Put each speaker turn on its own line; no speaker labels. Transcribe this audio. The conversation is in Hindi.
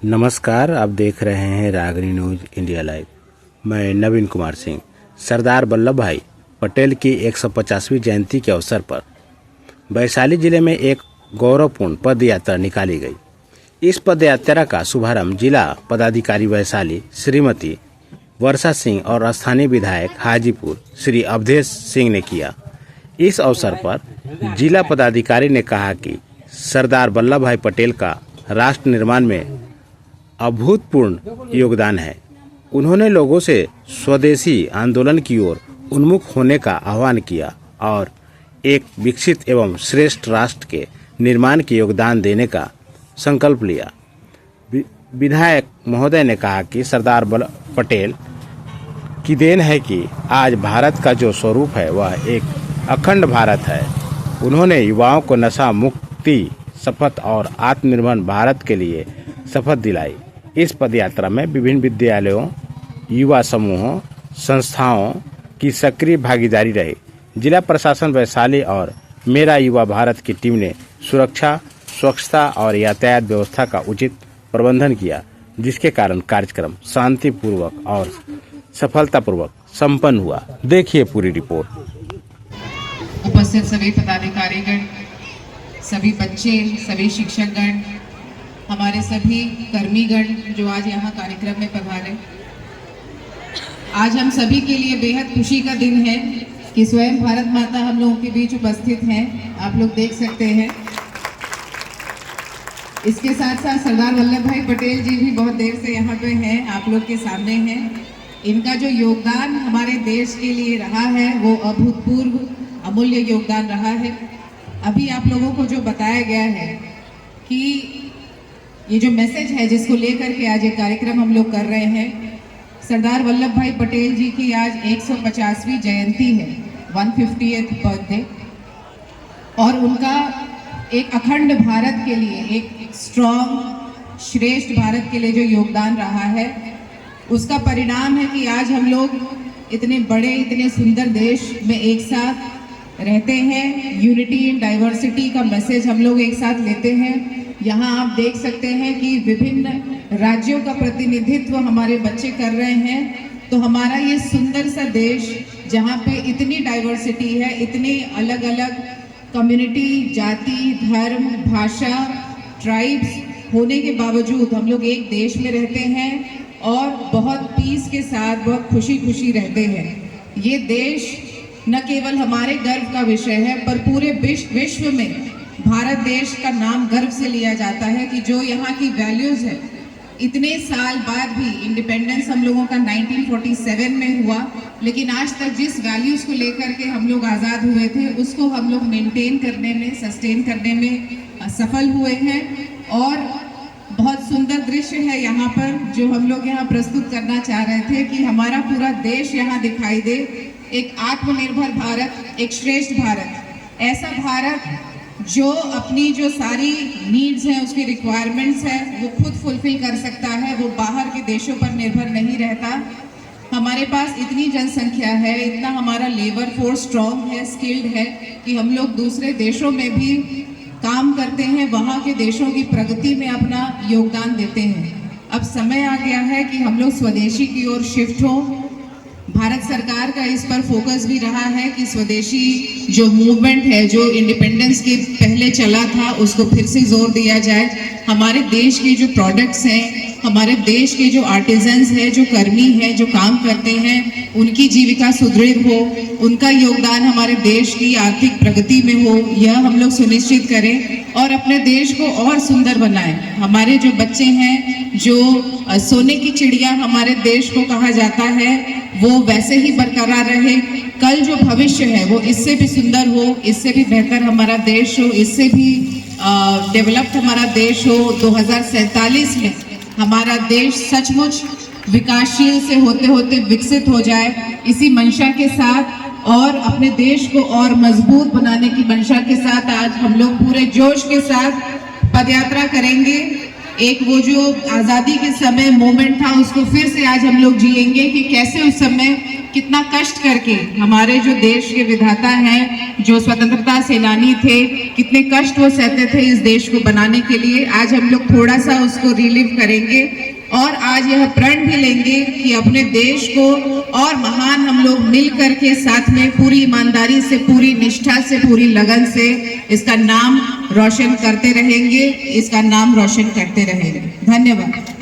नमस्कार, आप देख रहे हैं रागनी न्यूज इंडिया लाइव। मैं नवीन कुमार सिंह। सरदार वल्लभ भाई पटेल की 150वीं जयंती के अवसर पर वैशाली जिले में एक गौरवपूर्ण पद यात्रा निकाली गई। इस पद यात्रा का शुभारंभ जिला पदाधिकारी वैशाली श्रीमती वर्षा सिंह और स्थानीय विधायक हाजीपुर श्री अवधेश सिंह ने किया। इस अवसर पर जिला पदाधिकारी ने कहा कि सरदार वल्लभ भाई पटेल का राष्ट्र निर्माण में अभूतपूर्व योगदान है। उन्होंने लोगों से स्वदेशी आंदोलन की ओर उन्मुख होने का आह्वान किया और एक विकसित एवं श्रेष्ठ राष्ट्र के निर्माण के योगदान देने का संकल्प लिया। विधायक महोदय ने कहा कि सरदार वल्लभ पटेल की देन है कि आज भारत का जो स्वरूप है वह एक अखंड भारत है। उन्होंने युवाओं को नशा मुक्ति शपथ और आत्मनिर्भर भारत के लिए शपथ दिलाई। इस पदयात्रा में विभिन्न विद्यालयों, युवा समूहों, संस्थाओं की सक्रिय भागीदारी रही। जिला प्रशासन वैशाली और मेरा युवा भारत की टीम ने सुरक्षा, स्वच्छता और यातायात व्यवस्था का उचित प्रबंधन किया, जिसके कारण कार्यक्रम शांतिपूर्वक और सफलतापूर्वक संपन्न हुआ। देखिए पूरी रिपोर्ट।
उपस्थित सभी पदाधिकारीगण, सभी बच्चे, सभी शिक्षकगण, हमारे सभी कर्मीगण जो आज यहाँ कार्यक्रम में पधारे, आज हम सभी के लिए बेहद खुशी का दिन है कि स्वयं भारत माता हम लोगों के बीच उपस्थित हैं। आप लोग देख सकते हैं। इसके साथ साथ सरदार वल्लभ भाई पटेल जी भी बहुत देर से यहाँ पे हैं, आप लोग के सामने हैं। इनका जो योगदान हमारे देश के लिए रहा है वो अभूतपूर्व अमूल्य योगदान रहा है। अभी आप लोगों को जो बताया गया है कि ये जो मैसेज है जिसको लेकर के आज ये कार्यक्रम हम लोग कर रहे हैं, सरदार वल्लभ भाई पटेल जी की आज 150वीं जयंती है, 150th बर्थडे, और उनका एक अखंड भारत के लिए, एक स्ट्रॉन्ग श्रेष्ठ भारत के लिए जो योगदान रहा है, उसका परिणाम है कि आज हम लोग इतने बड़े, इतने सुंदर देश में एक साथ रहते हैं। यूनिटी इन डाइवर्सिटी का मैसेज हम लोग एक साथ लेते हैं। यहाँ आप देख सकते हैं कि विभिन्न राज्यों का प्रतिनिधित्व हमारे बच्चे कर रहे हैं। तो हमारा ये सुंदर सा देश जहाँ पे इतनी डाइवर्सिटी है, इतने अलग अलग कम्युनिटी, जाति, धर्म, भाषा, ट्राइब्स होने के बावजूद हम लोग एक देश में रहते हैं और बहुत पीस के साथ, बहुत खुशी खुशी रहते हैं। ये देश न केवल हमारे गर्व का विषय है, पर पूरे विश्व में भारत देश का नाम गर्व से लिया जाता है कि जो यहाँ की वैल्यूज़ है, इतने साल बाद भी इंडिपेंडेंस हम लोगों का 1947 में हुआ, लेकिन आज तक जिस वैल्यूज़ को लेकर के हम लोग आज़ाद हुए थे उसको हम लोग मेंटेन करने में, सस्टेन करने में सफल हुए हैं। और बहुत सुंदर दृश्य है यहाँ पर जो हम लोग यहाँ प्रस्तुत करना चाह रहे थे कि हमारा पूरा देश यहाँ दिखाई दे। एक आत्मनिर्भर भारत, एक श्रेष्ठ भारत, ऐसा भारत जो अपनी जो सारी नीड्स हैं, उसकी रिक्वायरमेंट्स हैं, वो खुद फुलफिल कर सकता है, वो बाहर के देशों पर निर्भर नहीं रहता। हमारे पास इतनी जनसंख्या है, इतना हमारा लेबर फोर्स स्ट्रॉन्ग है, स्किल्ड है कि हम लोग दूसरे देशों में भी काम करते हैं, वहाँ के देशों की प्रगति में अपना योगदान देते हैं। अब समय आ गया है कि हम लोग स्वदेशी की ओर शिफ्ट हों। भारत सरकार का इस पर फोकस भी रहा है कि स्वदेशी जो मूवमेंट है, जो इंडिपेंडेंस के पहले चला था, उसको फिर से जोर दिया जाए। हमारे देश के जो प्रोडक्ट्स हैं, हमारे देश के जो आर्टिजन्स हैं, जो कर्मी हैं, जो काम करते हैं, उनकी जीविका सुदृढ़ हो, उनका योगदान हमारे देश की आर्थिक प्रगति में हो, यह हम लोग सुनिश्चित करें और अपने देश को और सुंदर बनाएं। हमारे जो बच्चे हैं, जो सोने की चिड़िया हमारे देश को कहा जाता है, वो वैसे ही बरकरार रहे। कल जो भविष्य है वो इससे भी सुंदर हो, इससे भी बेहतर हमारा देश हो, इससे भी डेवलप्ड हमारा देश हो। 2047 में हमारा देश सचमुच विकासशील से होते होते विकसित हो जाए। इसी मंशा के साथ और अपने देश को और मजबूत बनाने की मंशा के साथ आज हम लोग पूरे जोश के साथ पदयात्रा करेंगे एक वो जो आज़ादी के समय मोमेंट था उसको फिर से आज हम लोग जिएंगे कि कैसे उस समय कितना कष्ट करके हमारे जो देश के विधाता हैं, जो स्वतंत्रता सेनानी थे, कितने कष्ट वो सहते थे इस देश को बनाने के लिए। आज हम लोग थोड़ा सा उसको रिलीव करेंगे और आज यह प्रण भी लेंगे कि अपने देश को और महान हम लोग मिल करके साथ में पूरी ईमानदारी से, पूरी निष्ठा से, पूरी लगन से इसका नाम रोशन करते रहेंगे, इसका नाम रोशन करते रहेंगे। धन्यवाद।